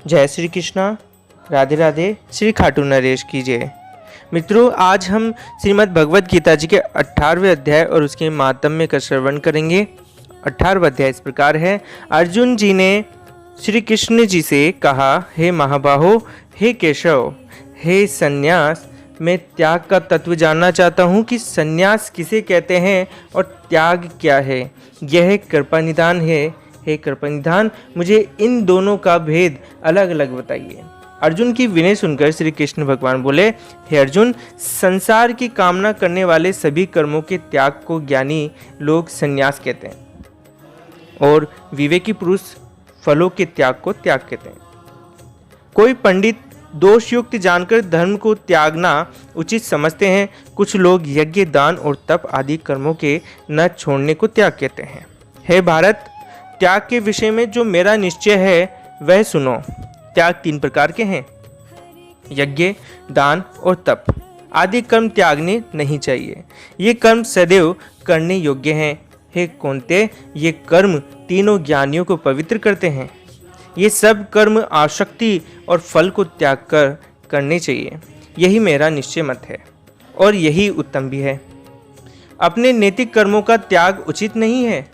जय श्री कृष्णा। राधे राधे। श्री खाटू नरेश की जय। मित्रों, आज हम श्रीमद् भगवद गीता जी के 18वें अध्याय और उसके महात्म्य का श्रवण करेंगे। 18वां अध्याय इस प्रकार है। अर्जुन जी ने श्री कृष्ण जी से कहा, हे महाबाहो, हे केशव, हे सन्यास, मैं त्याग का तत्व जानना चाहता हूँ कि सन्यास किसे कहते हैं और त्याग क्या है। यह कृपा निदान है। हे कृपा निधान, मुझे इन दोनों का भेद अलग अलग बताइए। अर्जुन की विनय सुनकर श्री कृष्ण भगवान बोले, हे अर्जुन, संसार की कामना करने वाले सभी कर्मों के त्याग को ज्ञानी लोग संन्यास कहते हैं और विवेकी पुरुष फलों के त्याग को त्याग कहते हैं। कोई पंडित दोषयुक्त जानकर धर्म को त्यागना उचित समझते हैं। कुछ लोग यज्ञ, दान और तप आदि कर्मों के न छोड़ने को त्याग कहते हैं। हे भारत, त्याग के विषय में जो मेरा निश्चय है वह सुनो। त्याग 3 प्रकार के हैं। यज्ञ, दान और तप आदि कर्म त्यागने नहीं चाहिए। ये कर्म सदैव करने योग्य हैं। हे कौन्तेय, ये कर्म तीनों ज्ञानियों को पवित्र करते हैं। ये सब कर्म आसक्ति और फल को त्याग कर करने चाहिए। यही मेरा निश्चय मत है और यही उत्तम भी है। अपने नैतिक कर्मों का त्याग उचित नहीं है।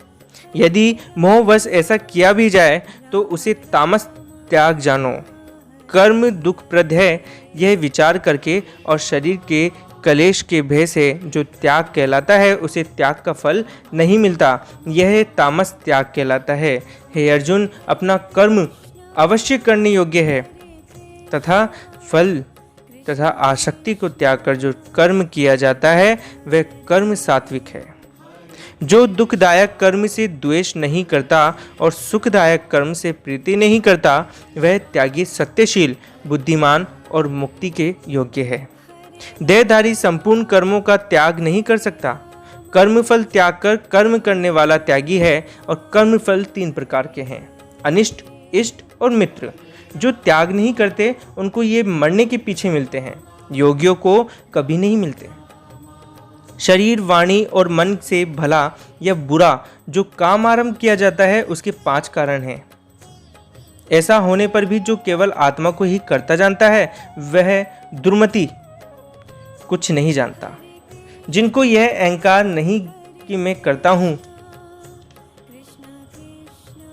यदि मोहवश ऐसा किया भी जाए तो उसे तामस त्याग जानो। कर्म दुखप्रद है, यह विचार करके और शरीर के कलेश के भय से जो त्याग कहलाता है उसे त्याग का फल नहीं मिलता। यह तामस त्याग कहलाता है। हे अर्जुन, अपना कर्म अवश्य करने योग्य है तथा फल तथा आसक्ति को त्याग कर जो कर्म किया जाता है वह कर्म सात्विक है। जो दुखदायक कर्म से द्वेष नहीं करता और सुखदायक कर्म से प्रीति नहीं करता वह त्यागी सत्यशील, बुद्धिमान और मुक्ति के योग्य है। देहधारी संपूर्ण कर्मों का त्याग नहीं कर सकता। कर्मफल त्याग कर कर्म करने वाला त्यागी है और कर्मफल 3 प्रकार के हैं, अनिष्ट, इष्ट और मित्र। जो त्याग नहीं करते उनको ये मरने के पीछे मिलते हैं, योगियों को कभी नहीं मिलते। शरीर, वाणी और मन से भला या बुरा जो काम आरंभ किया जाता है उसके 5 कारण हैं। ऐसा होने पर भी जो केवल आत्मा को ही करता जानता है वह दुर्मति कुछ नहीं जानता। जिनको यह अहंकार नहीं कि मैं करता हूं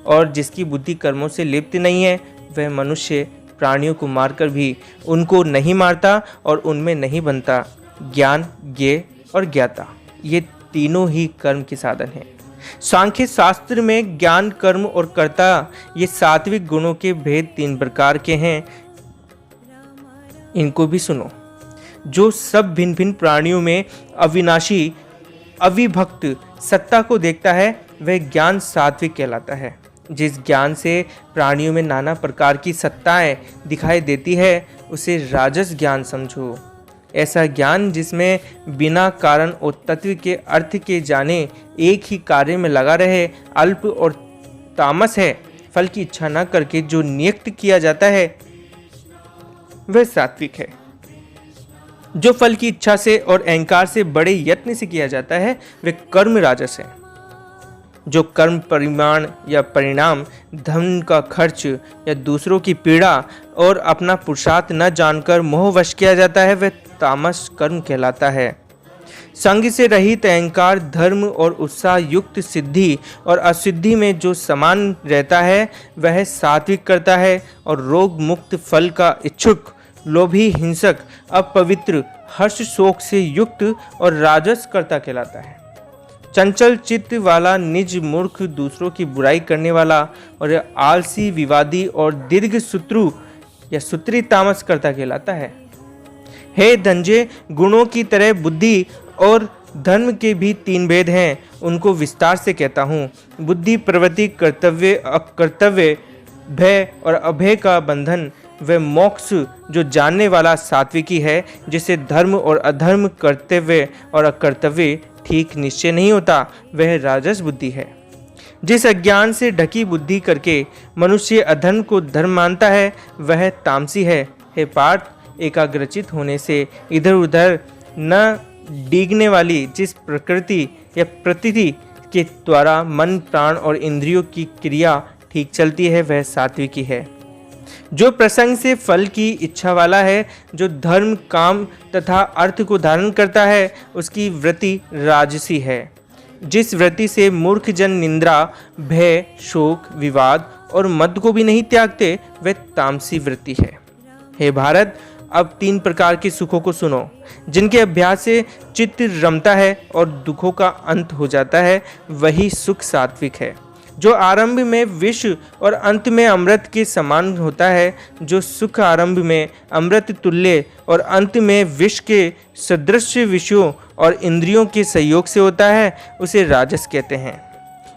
और जिसकी बुद्धि कर्मों से लिप्त नहीं है वह मनुष्य प्राणियों को मारकर भी उनको नहीं मारता और उनमें नहीं बनता। ज्ञान, ज्ञेय और ज्ञाता, ये तीनों ही कर्म के साधन हैं। सांख्य शास्त्र में ज्ञान, कर्म और कर्ता ये सात्विक गुणों के भेद 3 प्रकार के हैं। इनको भी सुनो। जो सब भिन्न भिन्न प्राणियों में अविनाशी, अविभक्त सत्ता को देखता है वह ज्ञान सात्विक कहलाता है। जिस ज्ञान से प्राणियों में नाना प्रकार की सत्ताएं दिखाई देती है उसे राजस ज्ञान समझो। ऐसा ज्ञान जिसमें बिना कारण और तत्व के अर्थ के जाने एक ही कार्य में लगा रहे अल्प और तामस है। फल की इच्छा न करके जो नियुक्त किया जाता है वह सात्विक है। जो फल की इच्छा से और अहंकार से बड़े यत्न से किया जाता है वह कर्म राजस है। जो कर्म परिमाण या परिणाम, धन का खर्च या दूसरों की पीड़ा और अपना पुरुषार्थ न जानकर मोहवश किया जाता है वह तामस कर्म कहलाता है। संग से रहित अहंकार, धर्म और उत्साह युक्त सिद्धि और असिद्धि में जो समान रहता है वह सात्विक करता है। और रोग मुक्त, फल का इच्छुक, लोभी, हिंसक, अपवित्र, हर्ष शोक से युक्त और राजस कर्ता कहलाता है। चंचल चित्त वाला, निज मूर्ख, दूसरों की बुराई करने वाला और आलसी, विवादी और दीर्घ सूत्रु या सूत्री तामस कर्ता कहलाता है। हे धनंजय, गुणों की तरह बुद्धि और धर्म के भी 3 भेद हैं। उनको विस्तार से कहता हूँ। बुद्धि, प्रवृत्ति, कर्तव्य, अकर्तव्य, भय और अभय का बंधन वह मोक्ष जो जानने वाला सात्विकी है, जिसे धर्म और अधर्म, कर्तव्य और अकर्तव्य ठीक निश्चय नहीं होता वह राजस बुद्धि है। जिस अज्ञान से ढकी बुद्धि करके मनुष्य अधर्म को धर्म मानता है वह तामसी है। हे पार्थ, एकाग्रचित होने से इधर उधर न डीगने वाली जिस प्रकृति या प्रतीति के द्वारा मन, प्राण और इंद्रियों की क्रिया ठीक चलती है वह सात्विकी है। जो प्रसंग से फल की इच्छा वाला है, जो धर्म काम तथा अर्थ को धारण करता है, उसकी वृत्ति राजसी है। जिस वृत्ति से मूर्ख जन निंद्रा, भय, शोक, विवाद और मद को भी नहीं त्यागते, वह तामसी वृत्ति है। हे भारत, अब 3 प्रकार के सुखों को सुनो, जिनके अभ्यास से चित्त रमता है और दुखों का अंत हो जाता है, वही सुख सात्विक है। जो आरंभ में विष और अंत में अमृत के समान होता है, जो सुख आरंभ में अमृत तुल्य और अंत में विष के सदृश विषयों और इंद्रियों के सहयोग से होता है, उसे राजस कहते हैं।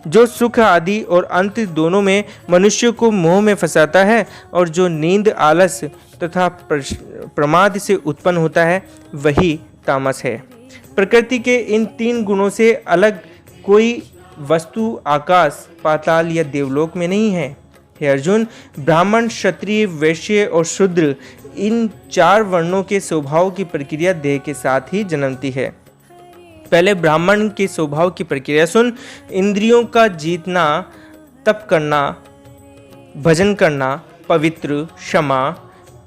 जो सुख आदि और अंत दोनों में मनुष्य को मोह में फंसाता है और जो नींद, आलस तथा प्रमाद से उत्पन्न होता है, वही तामस है। प्रकृति के इन 3 गुणों से अलग कोई वस्तु आकाश, पाताल या देवलोक में नहीं है। हे अर्जुन, ब्राह्मण, क्षत्रिय, वैश्य और शूद्र, इन 4 वर्णों के स्वभाव की प्रक्रिया देह के साथ ही जन्मती है। पहले ब्राह्मण के स्वभाव की प्रक्रिया सुन। इंद्रियों का जीतना, तप करना, भजन करना, पवित्र, क्षमा,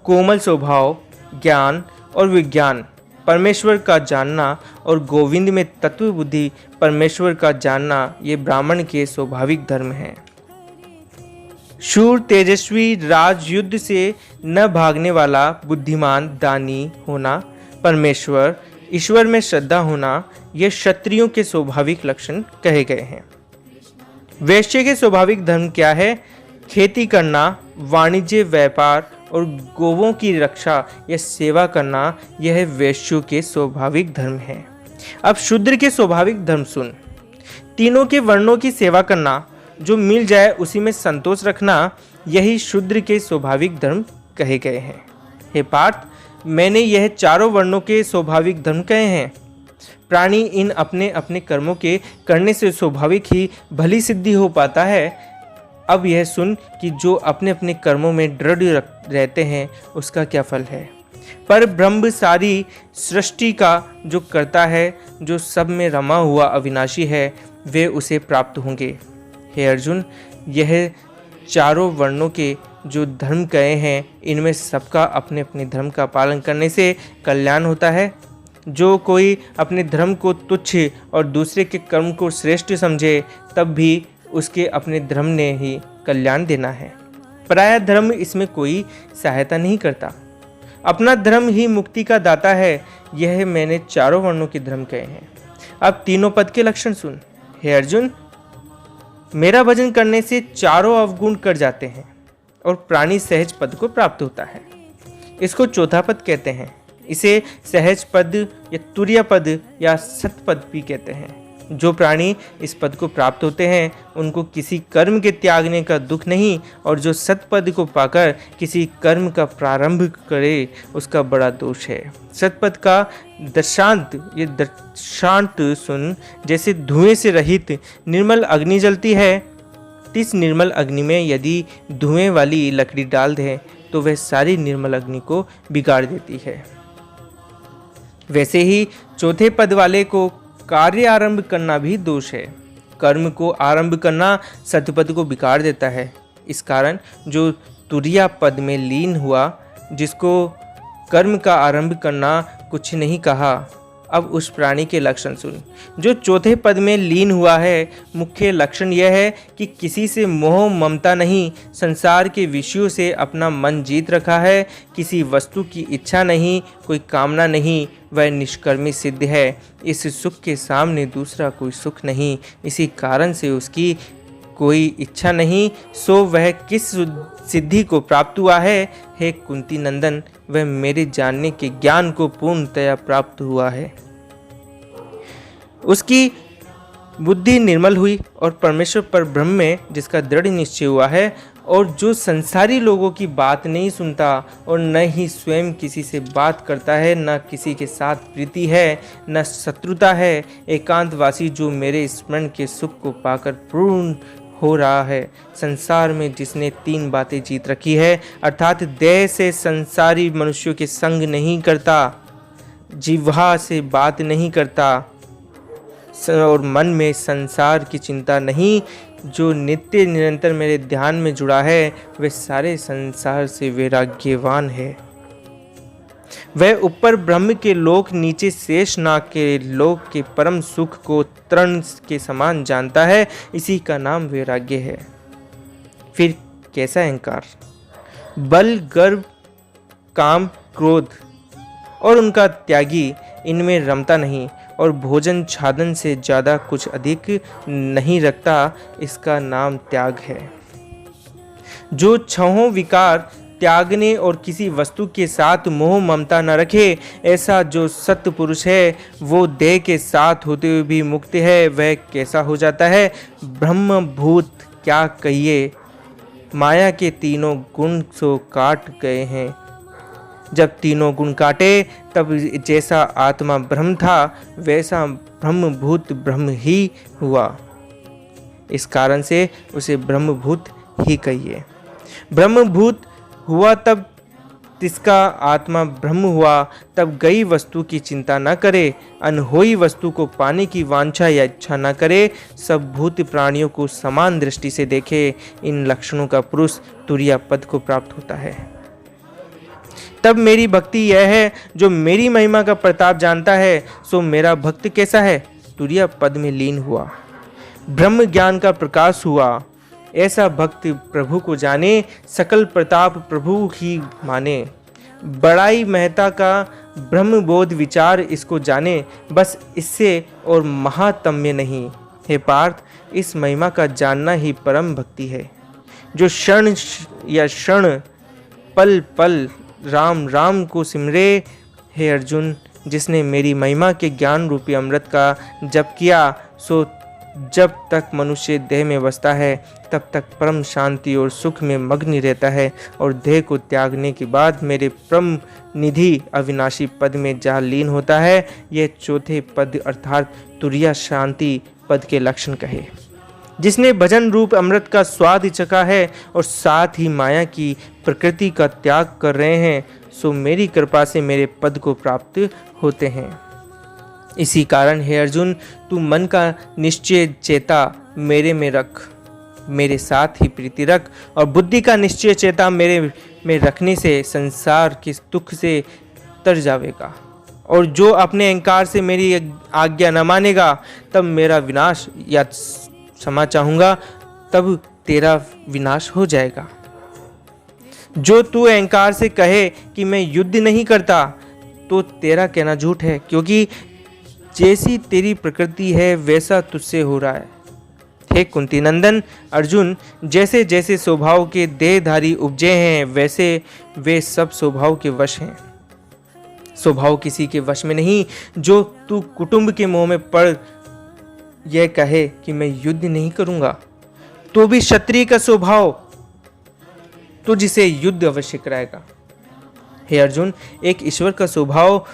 कोमल स्वभाव, ज्ञान और विज्ञान, परमेश्वर का जानना और गोविंद में तत्व बुद्धि, परमेश्वर का जानना, ये ब्राह्मण के स्वाभाविक धर्म हैं। शूर, तेजस्वी, राजयुद्ध से न भागने वाला, बुद्धिमान, दानी होना, परमेश्वर, ईश्वर में श्रद्धा होना, ये क्षत्रियों के स्वाभाविक लक्षण कहे गए हैं। वैश्य के स्वाभाविक धर्म क्या है? खेती करना, वाणिज्य, व्यापार और गोवों की रक्षा या सेवा करना, यह वैश्यों के स्वाभाविक धर्म है। अब शूद्र के स्वाभाविक धर्म सुन। तीनों के वर्णों की सेवा करना, जो मिल जाए उसी में संतोष रखना, यही शूद्र के स्वाभाविक धर्म कहे गए हैं। हे पार्थ, मैंने यह 4 वर्णों के स्वाभाविक धर्म कहे हैं। प्राणी इन अपने अपने कर्मों के करने से स्वाभाविक ही भली सिद्धि हो पाता है। अब यह सुन कि जो अपने अपने कर्मों में दृढ़ रहते हैं, उसका क्या फल है। पर ब्रह्म सारी सृष्टि का जो करता है, जो सब में रमा हुआ अविनाशी है, वे उसे प्राप्त होंगे। हे अर्जुन, यह 4 वर्णों के जो धर्म कहे हैं, इनमें सबका अपने अपने धर्म का पालन करने से कल्याण होता है। जो कोई अपने धर्म को तुच्छ और दूसरे के कर्म को श्रेष्ठ समझे, तब भी उसके अपने धर्म ने ही कल्याण देना है। पराया धर्म इसमें कोई सहायता नहीं करता। अपना धर्म ही मुक्ति का दाता है। यह मैंने 4 वर्णों के धर्म कहे हैं। अब तीनों पद के लक्षण सुन। हे अर्जुन, मेरा भजन करने से 4 अवगुण कट जाते हैं और प्राणी सहज पद को प्राप्त होता है। इसको चौथा पद कहते हैं। इसे सहज पद या तुर्य पद या सतपद भी कहते हैं। जो प्राणी इस पद को प्राप्त होते हैं, उनको किसी कर्म के त्यागने का दुख नहीं, और जो सतपद को पाकर किसी कर्म का प्रारंभ करे, उसका बड़ा दोष है। सतपद का दृष्टांत, ये दृष्टांत सुन। जैसे धुएं से रहित निर्मल अग्नि जलती है, इस निर्मल अग्नि में यदि धुएं वाली लकड़ी डाल दें तो वह सारी निर्मल अग्नि को बिगाड़ देती है। वैसे ही चौथे पद वाले को कार्य आरंभ करना भी दोष है। कर्म को आरंभ करना सतपद को बिगाड़ देता है। इस कारण जो तुर्या पद में लीन हुआ, जिसको कर्म का आरंभ करना कुछ नहीं कहा, अब उस प्राणी के लक्षण सुन। जो चौथे पद में लीन हुआ है, मुख्य लक्षण यह है कि किसी से मोह ममता नहीं, संसार के विषयों से अपना मन जीत रखा है, किसी वस्तु की इच्छा नहीं, कोई कामना नहीं, वह निष्कर्मी सिद्ध है। इस सुख के सामने दूसरा कोई सुख नहीं, इसी कारण से उसकी कोई इच्छा नहीं, सो वह किस सिद्धि को प्राप्त हुआ है? हे कुंती नंदन, वह मेरे जानने के ज्ञान को पूर्णतया प्राप्त हुआ है। उसकी बुद्धि निर्मल हुई और परमेश्वर पर ब्रह्म में जिसका दृढ़ निश्चय हुआ है, और जो संसारी लोगों की बात नहीं सुनता और न ही स्वयं किसी से बात करता है, न किसी के साथ प्रीति है, न शत्रुता है, एकांतवासी जो मेरे स्मरण के सुख को पाकर पूर्ण हो रहा है। संसार में जिसने 3 बातें जीत रखी है, अर्थात देह से संसारी मनुष्यों के संग नहीं करता, जिह्वा से बात नहीं करता और मन में संसार की चिंता नहीं जो नित्य निरंतर मेरे ध्यान में जुड़ा है वह सारे संसार से वैराग्यवान है। वह ऊपर ब्रह्म के लोक, नीचे शेषनाग के लोक के परम सुख को तृण के समान जानता है। इसी का नाम वैराग्य है। फिर कैसा अहंकार, बल, गर्व, काम, क्रोध और उनका त्यागी इनमें रमता नहीं और भोजन छादन से ज़्यादा कुछ अधिक नहीं रखता, इसका नाम त्याग है। जो छहों विकार त्यागने और किसी वस्तु के साथ मोह ममता न रखे, ऐसा जो सत्य पुरुष है वो देह के साथ होते हुए भी मुक्त है। वह कैसा हो जाता है? ब्रह्मभूत क्या कहिए, माया के तीनों गुण सो काट गए हैं। जब तीनों गुण काटे तब जैसा आत्मा ब्रह्म था वैसा ब्रह्मभूत ब्रह्म ही हुआ। इस कारण से उसे ब्रह्मभूत ही कहिए। ब्रह्मभूत हुआ तब जिसका आत्मा ब्रह्म हुआ, तब गई वस्तु की चिंता न करे, अनहोई वस्तु को पाने की वांछा या इच्छा न करे, सब भूत प्राणियों को समान दृष्टि से देखे। इन लक्षणों का पुरुष तुरीय पद को प्राप्त होता है। तब मेरी भक्ति यह है, जो मेरी महिमा का प्रताप जानता है सो मेरा भक्त कैसा है? तुरीय पद में लीन हुआ, ब्रह्म ज्ञान का प्रकाश हुआ। ऐसा भक्त प्रभु को जाने, सकल प्रताप प्रभु ही माने। बड़ाई महता का ब्रह्म बोध विचार इसको जाने, बस इससे और महात्म्य नहीं। हे पार्थ, इस महिमा का जानना ही परम भक्ति है। जो क्षण या क्षण पल पल राम राम को सिमरे, हे अर्जुन, जिसने मेरी महिमा के ज्ञान रूपी अमृत का जप किया, सो जब तक मनुष्य देह में बसता है तब तक परम शांति और सुख में मग्न रहता है और देह को त्यागने के बाद मेरे परम निधि अविनाशी पद में जा लीन होता है। यह चौथे पद अर्थात तुरीय शांति पद के लक्षण कहे। जिसने भजन रूप अमृत का स्वाद चखा है और साथ ही माया की प्रकृति का त्याग कर रहे हैं, सो मेरी कृपा से मेरे पद को प्राप्त होते हैं। इसी कारण हे अर्जुन, तू मन का निश्चय चेता मेरे में रख, मेरे साथ ही प्रीति रख, और बुद्धि का निश्चय चेता मेरे में रखने से संसार के दुख से तर जाएगा। और जो अपने अहंकार से मेरी आज्ञा न मानेगा, तब मेरा विनाश, या क्षमा चाहूँगा, तब तेरा विनाश हो जाएगा। जो तू अहंकार से कहे कि मैं युद्ध नहीं करता, तो तेरा कहना झूठ है, क्योंकि जैसी तेरी प्रकृति है वैसा तुझसे हो रहा है। हे कुंती नंदन अर्जुन, जैसे जैसे स्वभाव के देहधारी उपजे हैं वैसे वे सब स्वभाव के वश हैं। स्वभाव किसी के वश में नहीं। जो तू कुटुंब के मोह में पड़ यह कहे कि मैं युद्ध नहीं करूंगा, तो भी क्षत्रिय का स्वभाव तुझसे युद्ध अवश्य कराएगा। हे अर्जुन, एक ईश्वर का स्वभाव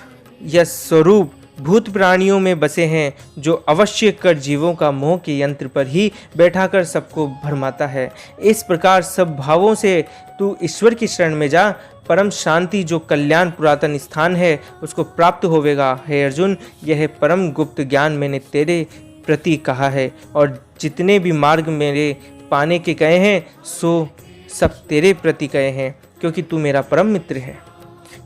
या स्वरूप भूत प्राणियों में बसे हैं, जो अवश्य कर जीवों का मोह के यंत्र पर ही बैठाकर सबको भरमाता है। इस प्रकार सब भावों से तू ईश्वर की शरण में जा। परम शांति जो कल्याण पुरातन स्थान है उसको प्राप्त होवेगा। हे अर्जुन, यह परम गुप्त ज्ञान मैंने तेरे प्रति कहा है, और जितने भी मार्ग मेरे पाने के कहे हैं सो सब तेरे प्रति कहे हैं, क्योंकि तू मेरा परम मित्र है।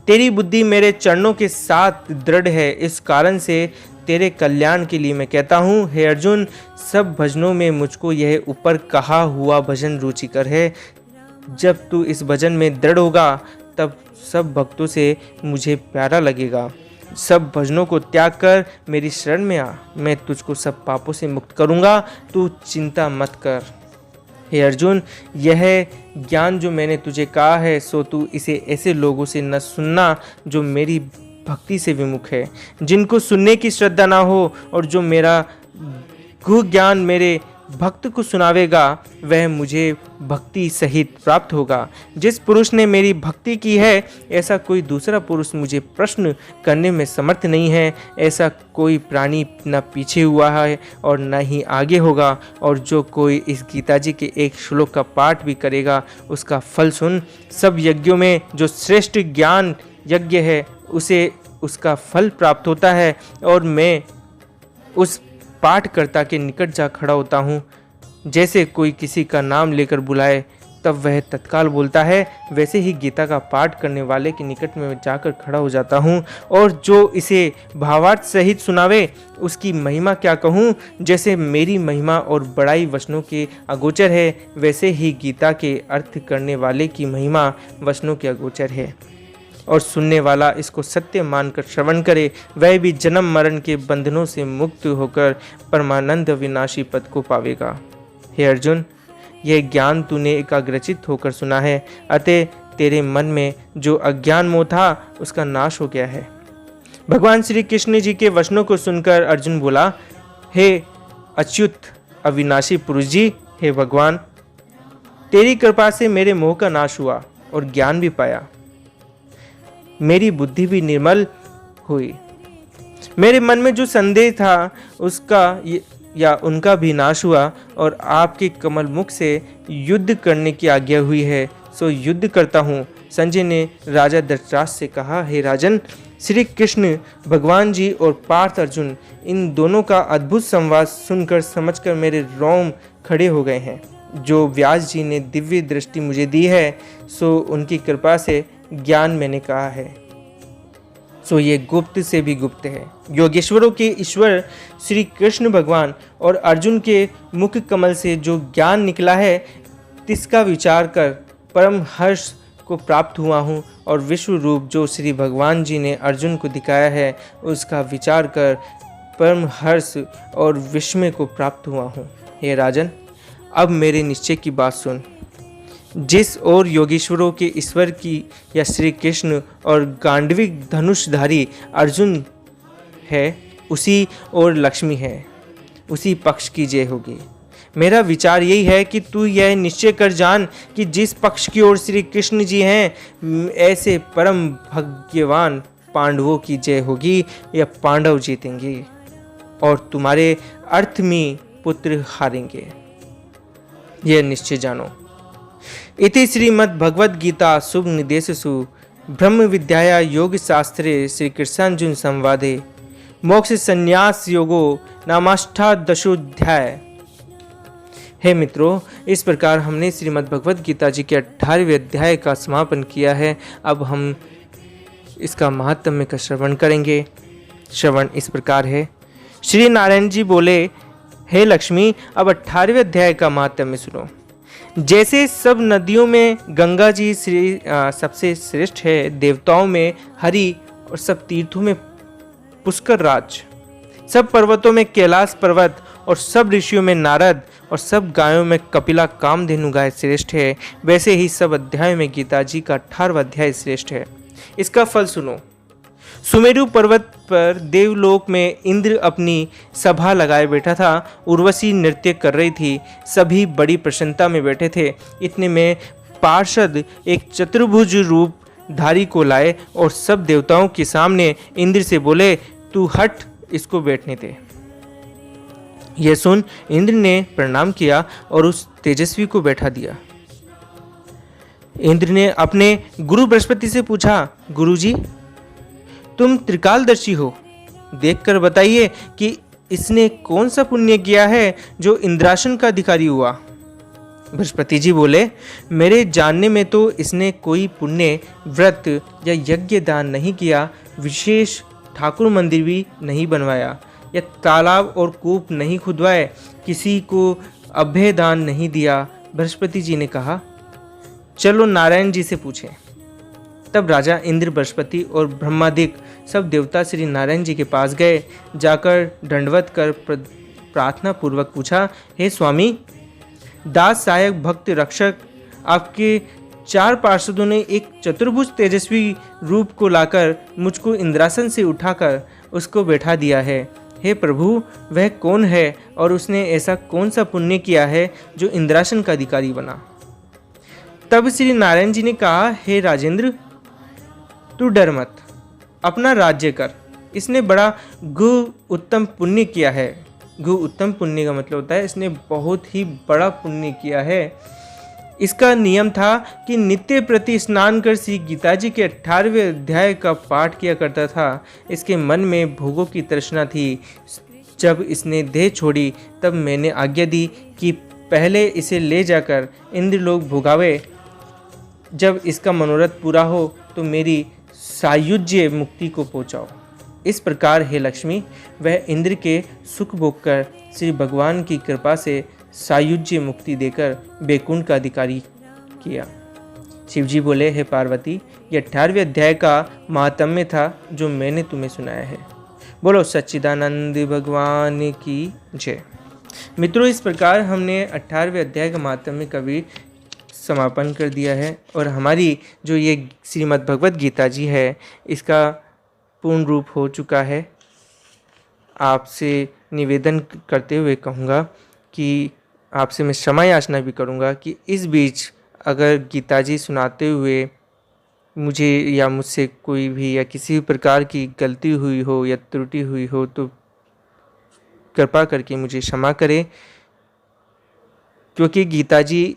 तेरी बुद्धि मेरे चरणों के साथ दृढ़ है। इस कारण से तेरे कल्याण के लिए मैं कहता हूँ, हे अर्जुन, सब भजनों में मुझको यह ऊपर कहा हुआ भजन रुचिकर है। जब तू इस भजन में दृढ़ होगा तब सब भक्तों से मुझे प्यारा लगेगा। सब भजनों को त्याग कर मेरी शरण में आ, मैं तुझको सब पापों से मुक्त करूँगा। तू चिंता मत कर। हे अर्जुन, यह ज्ञान जो मैंने तुझे कहा है सो तू इसे ऐसे लोगों से न सुनना जो मेरी भक्ति से विमुख है, जिनको सुनने की श्रद्धा ना हो, और जो मेरा गुह ज्ञान मेरे भक्त को सुनावेगा वह मुझे भक्ति सहित प्राप्त होगा। जिस पुरुष ने मेरी भक्ति की है ऐसा कोई दूसरा पुरुष मुझे प्रश्न करने में समर्थ नहीं है। ऐसा कोई प्राणी न पीछे हुआ है और न ही आगे होगा। और जो कोई इस गीता जी के एक श्लोक का पाठ भी करेगा उसका फल सुन। सब यज्ञों में जो श्रेष्ठ ज्ञान यज्ञ है उसे उसका फल प्राप्त होता है, और मैं उस पाठकर्ता के निकट जा खड़ा होता हूँ जैसे कोई किसी का नाम लेकर बुलाए तब वह तत्काल बोलता है, वैसे ही गीता का पाठ करने वाले के निकट में जाकर खड़ा हो जाता हूँ और जो इसे भावार्थ सहित सुनावे उसकी महिमा क्या कहूँ। जैसे मेरी महिमा और बड़ाई वचनों के अगोचर है, वैसे ही गीता के अर्थ करने वाले की महिमा वचनों के अगोचर है। और सुनने वाला इसको सत्य मानकर श्रवण करे, वह भी जन्म मरण के बंधनों से मुक्त होकर परमानंद विनाशी पद को पावेगा। हे अर्जुन, यह ज्ञान तूने एकाग्रचित होकर सुना है, अतः तेरे मन में जो अज्ञान मोह था उसका नाश हो गया है। भगवान श्री कृष्ण जी के वचनों को सुनकर अर्जुन बोला, हे अच्युत अविनाशी पुरुष जी, हे भगवान, तेरी कृपा से मेरे मोह का नाश हुआ और ज्ञान भी पाया, मेरी बुद्धि भी निर्मल हुई। मेरे मन में जो संदेह था उसका या उनका भी नाश हुआ और आपके कमल मुख से युद्ध करने की आज्ञा हुई है, सो युद्ध करता हूँ। संजय ने राजा धृतराष्ट्र से कहा, हे राजन, श्री कृष्ण भगवान जी और पार्थ अर्जुन इन दोनों का अद्भुत संवाद सुनकर समझकर मेरे रोम खड़े हो गए हैं। जो व्यास जी ने दिव्य दृष्टि मुझे दी है, सो उनकी कृपा से ज्ञान मैंने कहा है, सो ये गुप्त से भी गुप्त है। योगेश्वरों के ईश्वर श्री कृष्ण भगवान और अर्जुन के मुख कमल से जो ज्ञान निकला है, तिसका विचार कर परम हर्ष को प्राप्त हुआ हूँ और विश्व रूप जो श्री भगवान जी ने अर्जुन को दिखाया है, उसका विचार कर परम हर्ष और विस्मय को प्राप्त हुआ हूँ। हे राजन, अब मेरे निश्चय की बात सुन। जिस ओर योगेश्वरों के ईश्वर की या श्री कृष्ण और गांडविक धनुषधारी अर्जुन है, उसी ओर लक्ष्मी है, उसी पक्ष की जय होगी। मेरा विचार यही है कि तू यह निश्चय कर जान कि जिस पक्ष की ओर श्री कृष्ण जी हैं, ऐसे परम भाग्यवान पांडवों की जय होगी या पांडव जीतेंगे और तुम्हारे अर्थ में पुत्र हारेंगे। यह निश्चय जानो। इति श्रीमद् भगवद गीता शुभ निर्देशसु ब्रह्म विद्याया योग शास्त्रे श्री कृष्णार्जुन संवादे मोक्ष संन्यास योगो नामाष्टादशोध्याय। हे मित्रों, इस प्रकार हमने श्रीमद् भगवद गीता जी के 18वें अध्याय का समापन किया है। अब हम इसका महात्म्य का श्रवण करेंगे। श्रवण इस प्रकार है। श्री नारायण जी बोले, हे लक्ष्मी, अब 18वें अध्याय का महात्म्य सुनो। जैसे सब नदियों में गंगा जी सबसे श्रेष्ठ है, देवताओं में हरि और सब तीर्थों में पुष्कर राज, सब पर्वतों में कैलाश पर्वत और सब ऋषियों में नारद और सब गायों में कपिला कामधेनु गाय श्रेष्ठ है, वैसे ही सब अध्यायों में गीता जी का 18वां अध्याय श्रेष्ठ है। इसका फल सुनो। सुमेरु पर्वत पर देवलोक में इंद्र अपनी सभा लगाए बैठा था। उर्वशी नृत्य कर रही थी। सभी बड़ी प्रसन्नता में बैठे थे। इतने में पार्षद एक चतुर्भुज रूप धारी को लाए और सब देवताओं के सामने इंद्र से बोले, तू हट, इसको बैठने दे। यह सुन इंद्र ने प्रणाम किया और उस तेजस्वी को बैठा दिया। इंद्र ने अपने गुरु बृहस्पति से पूछा, गुरुजी, तुम त्रिकालदर्शी हो, देखकर बताइए कि इसने कौन सा पुण्य किया है जो इंद्रासन का अधिकारी हुआ। बृहस्पति जी बोले, मेरे जानने में तो इसने कोई पुण्य व्रत या यज्ञ दान नहीं किया, विशेष ठाकुर मंदिर भी नहीं बनवाया या तालाब और कूप नहीं खुदवाए, किसी को अभय दान नहीं दिया। बृहस्पति जी ने कहा, चलो नारायण जी से पूछें। तब राजा इंद्र, बृहस्पति और ब्रह्मादिक सब देवता श्री नारायण जी के पास गए। जाकर दंडवत कर प्रार्थना पूर्वक पूछा, हे स्वामी, दास सहायक भक्त रक्षक, आपके 4 पार्षदों ने एक चतुर्भुज तेजस्वी रूप को लाकर मुझको इंद्रासन से उठाकर उसको बैठा दिया है। हे प्रभु, वह कौन है और उसने ऐसा कौन सा पुण्य किया है जो इंद्रासन का अधिकारी बना। तब श्री नारायण जी ने कहा, हे राजेंद्र, तू डर मत, अपना राज्य कर। इसने बड़ा गु उत्तम पुण्य किया है। गु उत्तम पुण्य का मतलब होता है इसने बहुत ही बड़ा पुण्य किया है। इसका नियम था कि नित्य प्रति स्नान कर श्री गीता जी के 18वें अध्याय का पाठ किया करता था। इसके मन में भोगों की तृष्णा थी। जब इसने देह छोड़ी तब मैंने आज्ञा दी कि पहले इसे ले जाकर इंद्र लोग भुगावे। जब इसका मनोरथ पूरा हो तो मेरी सायुज्य मुक्ति को पहुँचाओ। इस प्रकार हे लक्ष्मी, वह इंद्र के सुख भोग कर श्री भगवान की कृपा से सायुज्य मुक्ति देकर बैकुंठ का अधिकारी किया। शिवजी बोले, हे पार्वती, ये 18वें अध्याय का महात्म्य था जो मैंने तुम्हें सुनाया है। बोलो सच्चिदानंद भगवान की जय। मित्रों, इस प्रकार हमने 18वें अध्याय का महात्म्य का भी समापन कर दिया है और हमारी जो ये श्रीमद् भगवत गीता जी है इसका पूर्ण रूप हो चुका है। आपसे निवेदन करते हुए कहूँगा कि आपसे मैं क्षमा याचना भी करूँगा कि इस बीच अगर गीता जी सुनाते हुए मुझे या मुझसे कोई भी या किसी भी प्रकार की गलती हुई हो या त्रुटि हुई हो तो कृपा करके मुझे क्षमा करें, क्योंकि गीता जी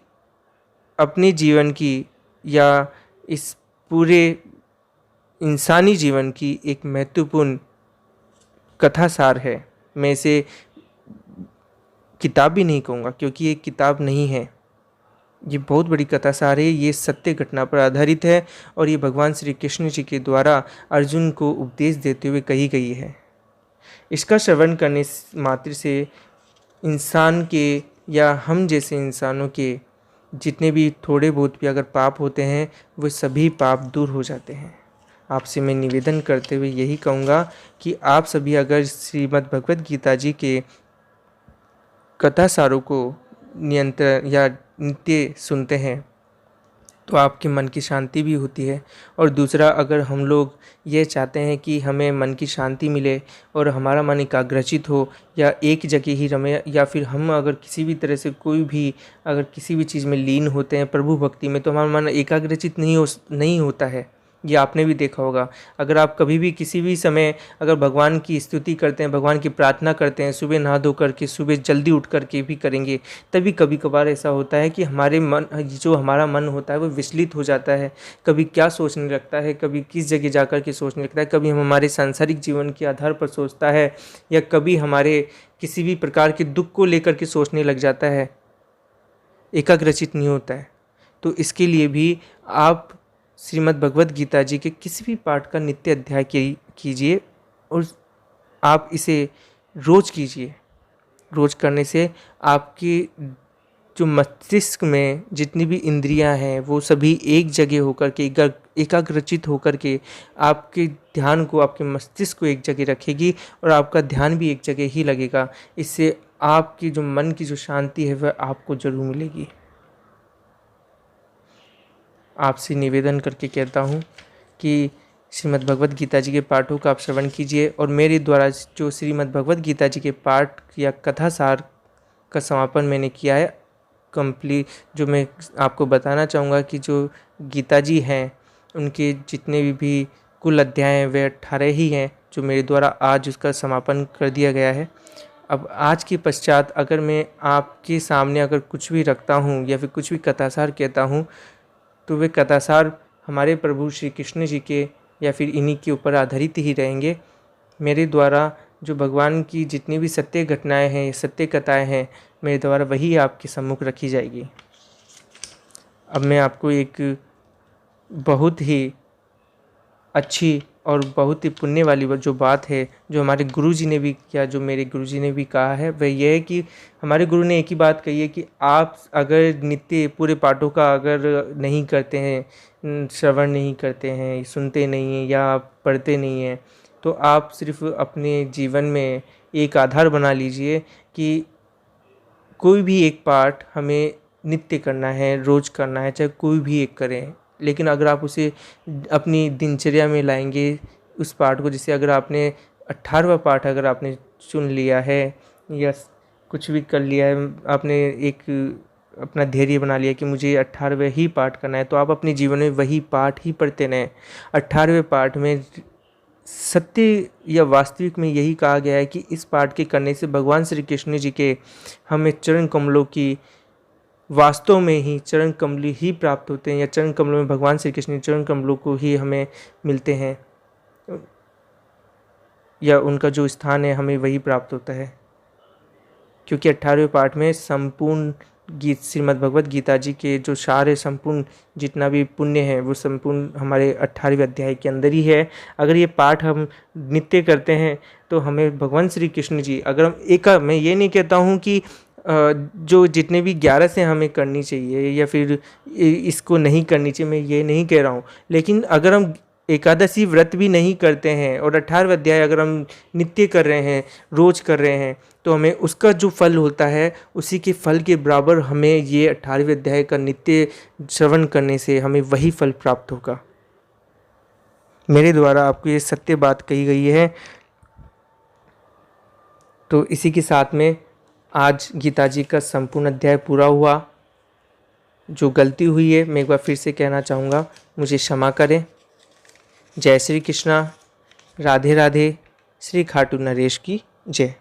अपने जीवन की या इस पूरे इंसानी जीवन की एक महत्वपूर्ण कथा सार है। मैं इसे किताब भी नहीं कहूँगा क्योंकि ये किताब नहीं है, ये बहुत बड़ी कथा सार है। ये सत्य घटना पर आधारित है और ये भगवान श्री कृष्ण जी के द्वारा अर्जुन को उपदेश देते हुए कही गई है। इसका श्रवण करने मात्र से इंसान के या हम जैसे इंसानों के जितने भी थोड़े बहुत भी अगर पाप होते हैं वो सभी पाप दूर हो जाते हैं। आपसे मैं निवेदन करते हुए यही कहूँगा कि आप सभी अगर श्रीमद् भगवत गीता जी के कथा सारों को नियंत्रण या नित्य सुनते हैं तो आपके मन की शांति भी होती है। और दूसरा, अगर हम लोग ये चाहते हैं कि हमें मन की शांति मिले और हमारा मन एकाग्रचित हो या एक जगह ही रमे, या फिर हम अगर किसी भी तरह से कोई भी अगर किसी भी चीज़ में लीन होते हैं प्रभु भक्ति में, तो हमारा मन एकाग्रचित नहीं होता है। ये आपने भी देखा होगा। अगर आप कभी भी किसी भी समय अगर भगवान की स्तुति करते हैं, भगवान की प्रार्थना करते हैं, सुबह नहा धो करके सुबह जल्दी उठ करके भी करेंगे, तभी कभी कभार ऐसा होता है कि हमारा मन होता है वो विचलित हो जाता है। कभी क्या सोचने लगता है, कभी किस जगह जा कर के सोचने लगता है, कभी हमारे सांसारिक जीवन के आधार पर सोचता है या कभी हमारे किसी भी प्रकार के दुख को लेकर के सोचने लग जाता है, एकाग्रचित नहीं होता है। तो इसके लिए भी आप श्रीमद् भगवत गीता जी के किसी भी पाठ का नित्य अध्याय कीजिए और आप इसे रोज कीजिए। रोज करने से आपकी जो मस्तिष्क में जितनी भी इंद्रियां हैं वो सभी एक जगह होकर के एकाग्रचित होकर के आपके ध्यान को, आपके मस्तिष्क को एक जगह रखेगी और आपका ध्यान भी एक जगह ही लगेगा। इससे आपकी जो मन की जो शांति है वह आपको जरूर मिलेगी। आपसे निवेदन करके कहता हूँ कि श्रीमद् भगवत गीता जी के पाठों का आप श्रवण कीजिए और मेरे द्वारा जो श्रीमद् भगवत गीता जी के पाठ या कथा सार का समापन मैंने किया है कंप्लीट, जो मैं आपको बताना चाहूँगा कि जो गीता जी हैं उनके जितने भी कुल अध्याय हैं वे 18 ही हैं जो मेरे द्वारा आज उसका समापन कर दिया गया है। अब आज के पश्चात अगर मैं आपके सामने अगर कुछ भी रखता हूँ या फिर कुछ भी कथासार कहता हूँ तो वे कथासार हमारे प्रभु श्री कृष्ण जी के या फिर इन्हीं के ऊपर आधारित ही रहेंगे। मेरे द्वारा जो भगवान की जितनी भी सत्य घटनाएं हैं, सत्य कथाएं हैं, मेरे द्वारा वही आपके सम्मुख रखी जाएगी। अब मैं आपको एक बहुत ही अच्छी और बहुत ही पुण्य वाली जो बात है जो हमारे गुरुजी ने भी किया, जो मेरे गुरुजी ने भी कहा है, वह यह है कि हमारे गुरु ने एक ही बात कही है कि आप अगर नित्य पूरे पाठों का अगर नहीं करते हैं, श्रवण नहीं करते हैं, सुनते नहीं हैं या पढ़ते नहीं हैं, तो आप सिर्फ अपने जीवन में एक आधार बना लीजिए कि कोई भी एक पाठ हमें नित्य करना है, रोज़ करना है, चाहे कोई भी एक करें। लेकिन अगर आप उसे अपनी दिनचर्या में लाएंगे उस पाठ को, जैसे अगर आपने 18वां पाठ अगर आपने चुन लिया है या कुछ भी कर लिया है, आपने एक अपना धैर्य बना लिया कि मुझे 18वें ही पाठ करना है, तो आप अपने जीवन में वही पाठ ही पढ़ते रहें। 18वें पाठ में सत्य या वास्तविक में यही कहा गया है कि इस पाठ के करने से भगवान श्री कृष्ण जी के हमें चरण कमलों की वास्तव में ही चरण कमल ही प्राप्त होते हैं, या चरण कमलों में भगवान श्री कृष्ण चरण कमलों को ही हमें मिलते हैं, या उनका जो स्थान है हमें वही प्राप्त होता है। क्योंकि 18वें पाठ में संपूर्ण श्रीमद् भगवत गीता जी के जो सार है, संपूर्ण जितना भी पुण्य है वो संपूर्ण हमारे 18वें अध्याय के अंदर ही है। अगर ये पाठ हम नित्य करते हैं तो हमें भगवान श्री कृष्ण जी, अगर हम मैं ये नहीं कहता हूँ कि जो जितने भी 11 से हमें करनी चाहिए या फिर इसको नहीं करनी चाहिए, मैं ये नहीं कह रहा हूँ, लेकिन अगर हम एकादशी व्रत भी नहीं करते हैं और 18वां अध्याय अगर हम नित्य कर रहे हैं, रोज कर रहे हैं, तो हमें उसका जो फल होता है उसी के फल के बराबर हमें ये 18वें अध्याय का नित्य श्रवण करने से हमें वही फल प्राप्त होगा। मेरे द्वारा आपको ये सत्य बात कही गई है। तो इसी के साथ में आज गीता जी का संपूर्ण अध्याय पूरा हुआ। जो गलती हुई है मैं एक बार फिर से कहना चाहूँगा, मुझे क्षमा करें। जय श्री कृष्णा, राधे राधे, श्री खाटू नरेश की जय।